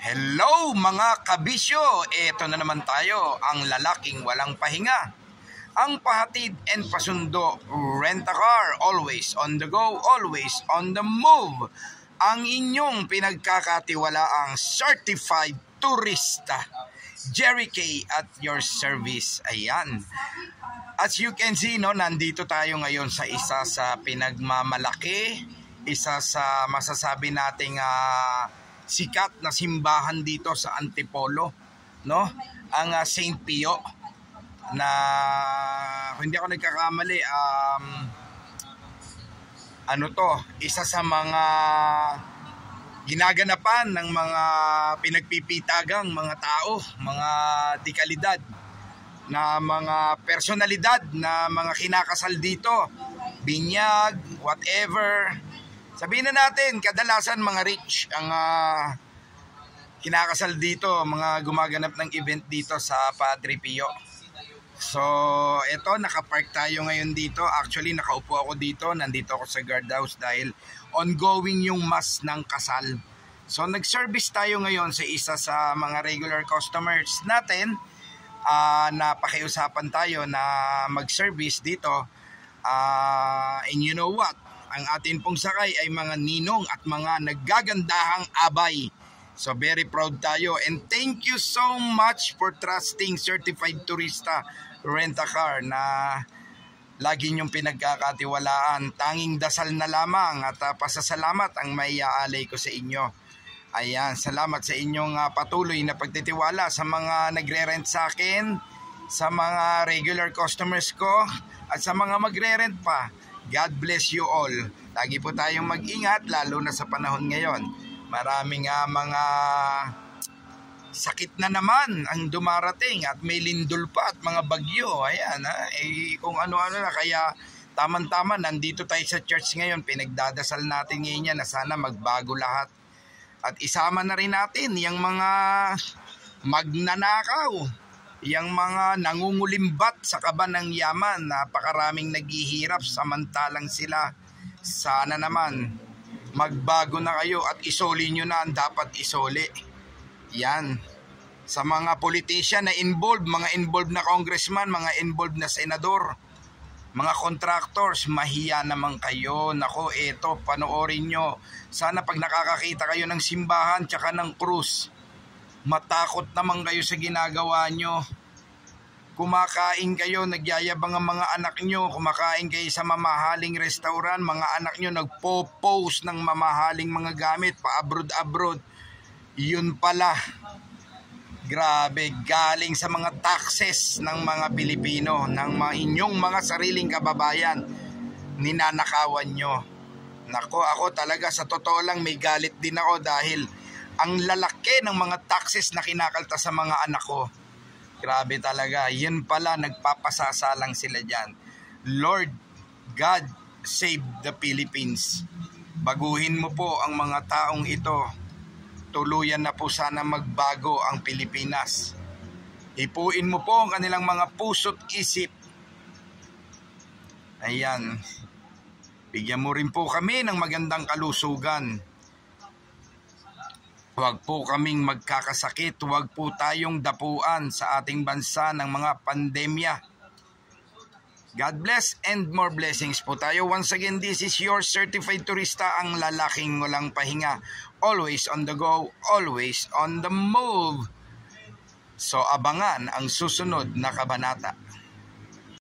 Hello mga kabisyo! Eto na naman tayo, ang lalaking walang pahinga. Ang pahatid and pasundo, rent-a-car, always on the go, always on the move. Ang inyong pinagkakatiwalaang certified turista, Jerry K at your service. Ayan. As you can see, no, nandito tayo ngayon sa isa sa pinagmamalaki, isa sa masasabi nating sikat na simbahan dito sa Antipolo, no? Ang St. Pio na kung hindi ako nagkakamali, isa sa mga ginaganapan ng mga pinagpipitagang mga tao, mga dekalidad, na mga personalidad na mga kinakasal dito, binyag, whatever. Sabihin na natin, kadalasan mga rich ang kinakasal dito, mga gumaganap ng event dito sa Padre Pio. So, eto, nakapark tayo ngayon dito. Actually, nakaupo ako dito. Nandito ako sa guardhouse dahil ongoing yung mass ng kasal. So, nag-service tayo ngayon sa isa sa mga regular customers natin. Napakiusapan tayo na mag-service dito. And you know what? Ang atin pong sakay ay mga ninong at mga naggagandahang abay. So very proud tayo, and thank you so much for trusting Certified Turista Rent-a-Car na lagi niyong pinagkakatiwalaan. Tanging dasal na lamang at pasasalamat ang maiaalay ko sa inyo. Ayan, salamat sa inyong patuloy na pagtitiwala sa mga nagre-rent sa akin, sa mga regular customers ko, at sa mga magre-rent pa. God bless you all. Lagi po tayong mag-ingat, lalo na sa panahon ngayon. Maraming mga sakit na naman ang dumarating at may lindol pa at mga bagyo. Ayan, kung ano-ano na. Kaya tama-tama, nandito tayo sa church ngayon. Pinagdadasal natin ngayon na sana magbago lahat. At isama na rin natin yung mga magnanakaw, yung mga nangungulimbat sa kaba ng yaman. Napakaraming naghihirap samantalang sila. Sana naman magbago na kayo at isoli nyo na ang dapat isoli. Yan. Sa mga politician na involved, mga involved na congressman, mga involved na senador, mga contractors, mahiya naman kayo. Nako, eto, panoorin nyo. Sana pag nakakakita kayo ng simbahan tsaka ng krus, matakot naman kayo sa ginagawa nyo. Kumakain kayo, nagyayabang ang mga anak nyo, kumakain kayo sa mamahaling restaurant, mga anak nyo nagpo-post ng mamahaling mga gamit pa-abroad. Yun pala, grabe, galing sa mga taxes ng mga Pilipino, ng mga inyong mga sariling kababayan, ninanakawan nyo. Nako, ako talaga sa totoo lang may galit din ako dahil ang lalaki ng mga taxes na kinakalta sa mga anak ko. Grabe talaga. Yun pala, nagpapasasalang sila dyan. Lord God, save the Philippines. Baguhin mo po ang mga taong ito. Tuluyan na po sana magbago ang Pilipinas. Ipuin mo po ang kanilang mga puso't isip. Ayan. Bigyan mo rin po kami ng magandang kalusugan. Huwag po kaming magkakasakit, huwag po tayong dapuan sa ating bansa ng mga pandemya. God bless and more blessings po tayo. Once again, this is your certified turista, ang lalaking walang pahinga. Always on the go, always on the move. So abangan ang susunod na kabanata.